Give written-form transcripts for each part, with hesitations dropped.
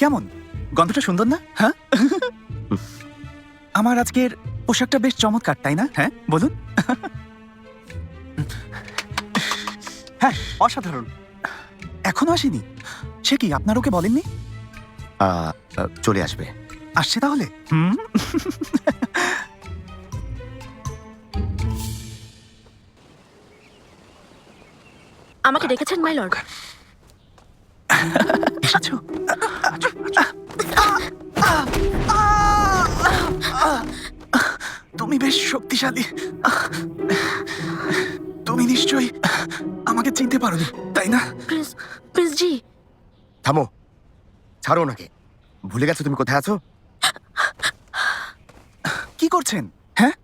কেমন গন্ধটা সুন্দর না? হ্যাঁ, আমার আজকের পোশাকটা বেশ চমৎকার, তাই না? হ্যাঁ বলুন। হ্যাঁ, অসাধারণ। এখনো আসেনি? সে কি আপনার ওকে বলেননি? চলে আসবে। আসছে তাহলে? আমাকে ডেকেছেন মাই লর্ড? এসেছো? তুমি বেশ শক্তিশালী। তুমি নিশ্চয়ই আমাকে চিনতে পারোনি, তাই না? প্রিন্স, প্রিন্স জি। থামো, ছাড়ো ওনাকে। ভুলে গেছো তুমি কোথায় আছো? কি করছেন? হ্যাঁ,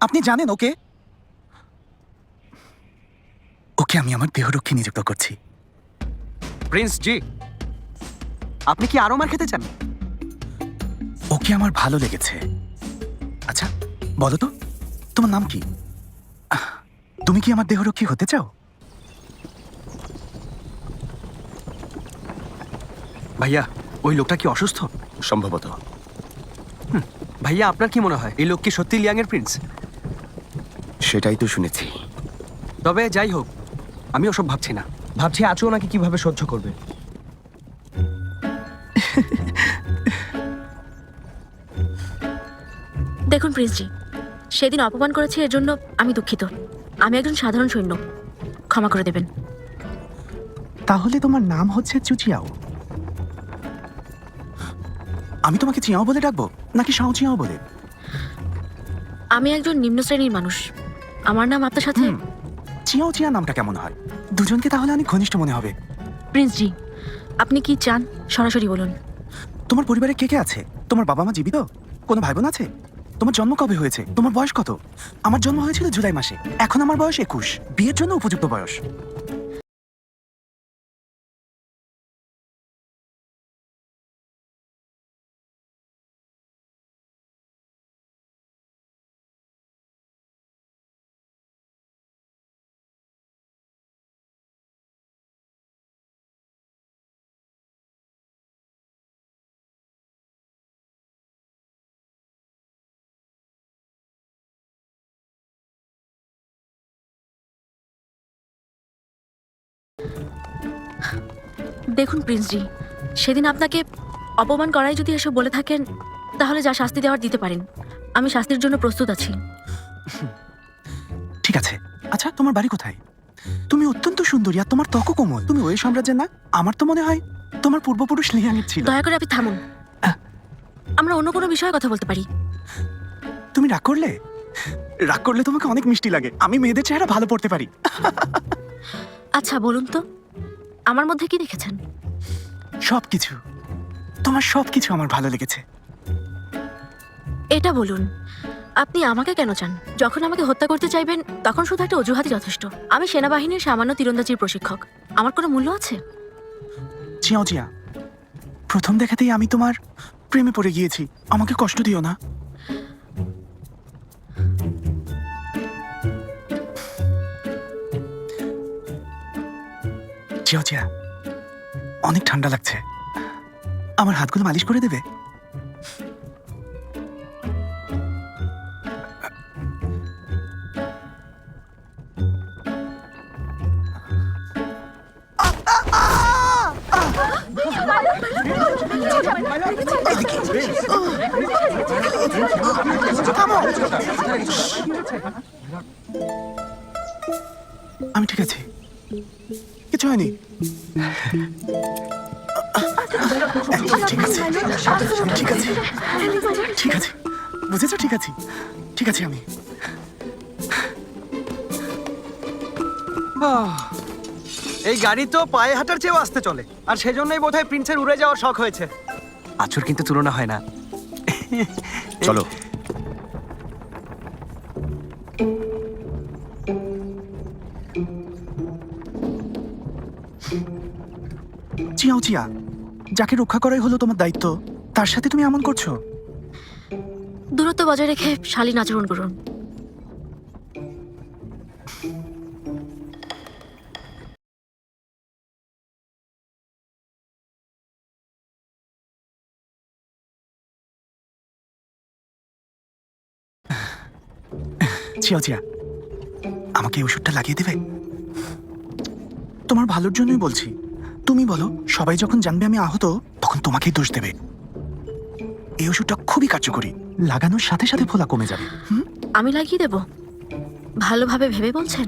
আপনি জানেন ওকে? ওকে আমি আমার দেহরক্ষী নিযুক্ত করছি। প্রিন্স জি, আপনি কি আরো মার খেতে চান? ওকে আমার ভালো লেগেছে। আচ্ছা বলো তো, তোমার নাম কি? তুমি কি আমার দেহরক্ষী হতে চাও? ভাইয়া, ওই লোকটা কি অসুস্থ? সম্ভবত। ভাইয়া, আপনার কি মনে হয় এই লোক কি সত্যি লিয়াং এর প্রিন্স? সেটাই তো শুনেছি। তবে যাই হোক, আমি ওসব ভাবছি না। ভাবছি আচু ওনাকে কিভাবে সহ্য করবে। দেখুন প্রিন্স জি, সেদিন অপমান করেছি, এর জন্য আমি দুঃখিত। আমি একজন সাধারণ সৈন্য, ক্ষমা করে দেবেন। তাহলে তোমার নাম হচ্ছে চুচিয়াও। আমি তোমাকে চিয়াও বলে ডাকবো নাকি সাও চিয়াও বলে? আমি একজন নিম্ন শ্রেণীর মানুষ, আমার নাম আপনার সাথে। চিয়াও চিয়া নামটা কেমন হয়? দুজনকে তাহলে অনেক ঘনিষ্ঠ মনে হবে। প্রিন্স জি, আপনি কি চান সরাসরি বলুন। তোমার পরিবারে কে কে আছে? তোমার বাবা মা জীবিত? কোনো ভাই বোন আছে? তোমার জন্ম কবে হয়েছে? তোমার বয়স কত? আমার জন্ম হয়েছিল জুলাই মাসে, এখন আমার বয়স 21। বিয়ের জন্য উপযুক্ত বয়স। দেখুন প্রিন্স জি, সেদিন আপনাকে অপমান করাই যদি এসব বলে থাকেন, তাহলে যা শাস্তি দেওয়ার দিতে পারেন। আমি শাস্তির জন্য প্রস্তুত আছি। ঠিক আছে। আচ্ছা তোমার বাড়ি কোথায়? তুমি অত্যন্ত সুন্দরী আর তোমার ত্বক কোমল। তুমি ওই সাম্রাজ্যের না? আমার তো মনে হয় তোমার পূর্বপুরুষ লিয়াংয়ের ছিল। দয়া করে আপনি থামুন, আমরা অন্য কোনো বিষয়ে কথা বলতে পারি। তুমি রাগ করলে? রাগ করলে তোমাকে অনেক মিষ্টি লাগে। আমি মেয়েদের চেহারা ভালো পড়তে পারি। আচ্ছা বলুন তো, আমার মধ্যে কি দেখেছেন? সবকিছু, তোমার সবকিছু আমার ভালো লেগেছে। এটা বলুন, আপনি আমাকে কেন চান? যখন আমাকে হত্যা করতে চাইবেন তখন শুধু একটা অজুহাতই যথেষ্ট। আমি সেনাবাহিনীর সামান্য তীরন্দাজির প্রশিক্ষক, আমার কোনো মূল্য আছে? চিয়াও চিয়া, প্রথম দেখাতেই আমি তোমার প্রেমে পড়ে গিয়েছি। আমাকে কষ্ট দিও না। চিয়াও চিয়া, অনেক ঠান্ডা লাগছে। আমার হাতগুলো মালিশ করে দেবে? আমি ঠিক আছি, কিছু হয়নি। ঠিক আছে, ঠিক আছে, ঠিক আছে, বুঝেছো? ঠিক আছে, ঠিক আছে। আমি এই গাড়ি তো পায়ে হাঁটার চেয়েও আসতে চলে, আর সেজন্যই বোধহয় প্রিন্সের উড়ে যাওয়ার শখ হয়েছে। আচুর কিন্তু তুলনা হয় না। চলো। চিয়াও চিয়া, যাকে রক্ষা করাই হলো তোমার দায়িত্ব, তার সাথে তুমি এমন করছো? দূরত্ব বজায় রেখে শালীন আচরণ করুন। চিয়াও চিয়া, আমাকে এই ওষুধটা লাগিয়ে দেবে? তোমার ভালোর জন্যই বলছি। তুমি বলো, সবাই যখন জানবে আমি আহত, তখন তোমাকেই দোষ দেবে। এই ওষুধটা খুবই কার্যকরী, লাগানোর সাথে সাথে ফোলা কমে যাবে। আমি লাগিয়ে দেব? ভালোভাবে ভেবে বলছেন?